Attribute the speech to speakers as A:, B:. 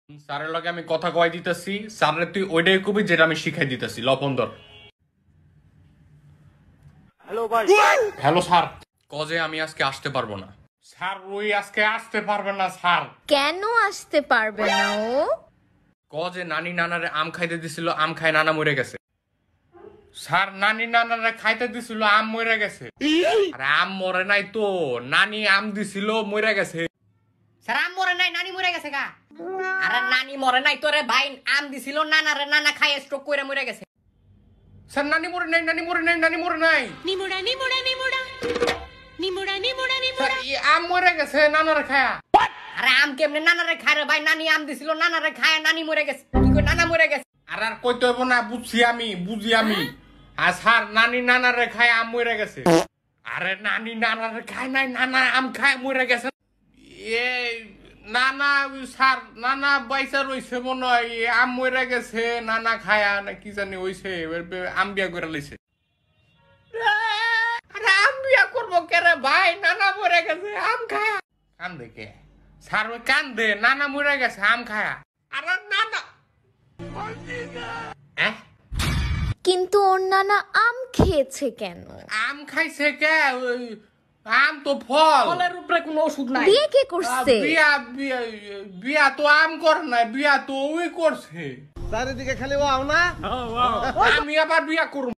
A: স্যারের লগে আমি কথা কয় দিতেছি, স্যারের তুই ওইটাই কবি যেটা আমি শিখাই দিতেছি। লপন্দর
B: হ্যালো ভাই।
A: হ্যালো স্যার, কজে আমি আজকে আসতে পারবো না স্যার। ওই আজকে আসতে পারবে না স্যার।
C: কেন আসতে পারবে না ও?
A: কজে নানি নানারে আম খাইতে দিছিল, আম খায় নানা মরে গেছে। স্যার নানি নানারে খাইতে দিছিল, আম মরে গেছে। আরে আম মরে নাই তো, নানি আম দিছিল মরে গেছে।
D: স্যার আম মরে নাই, নানি মরে গেছে গা। আরে নানি মরে নাই তোরে ভাই, আম দিছিল নানারে, নানা খাই স্ট্রোক করে মরে গেছে।
A: স্যার নানি মরে নাই, নানি মরে নাই, নানি মরে নাই।
E: নিমুড়া নিমুড়া নিমুড়া নিমুড়া নিমুড়া
A: স্যার
E: নিমুড়া
A: আম মরে গেছে নানারে খায়া।
D: আরে আম কেমনে নানারে খায় রে ভাই? নানি আম দিছিল নানারে খায়, নানি মরে গেছে। কি কই নানা মরে গেছে?
A: আর আর কইতে হইব না, বুঝছি আমি, বুঝি আমি। আর স্যার নানি নানারে খায় আম মরে গেছে। আরে নানি নানারে খায় নাই, নানা আম খায় মরে গেছে। এই নানা স্যার, নানা বাইসা রইছে মনে হয়, আম মরে গেছে, নানা খায়া না কি জানি হইছে, আম বিয়া করে লইছে। আরে আম বিয়া করবো কেরে ভাই? নানা মরে গেছে, আম খায়া। কান্দে কে স্যার? ওই কান্দে, নানা মরে গেছে আম খায়া। আরে নানা
C: কিন্তু ওর নানা আম খেয়েছে কেন?
A: আম খাইছে কে? ওই আম তো ফল।
D: ফলের উপরে কোনো ওষুধ নাই।
C: বিয়ে কে করছে?
A: বিয়া বিয়া বিয়া তো আম করে না, বিয়া তো ওই করছে।
B: চারিদিকে খালি ও আও না।
A: আমি আবার বিয়া করব।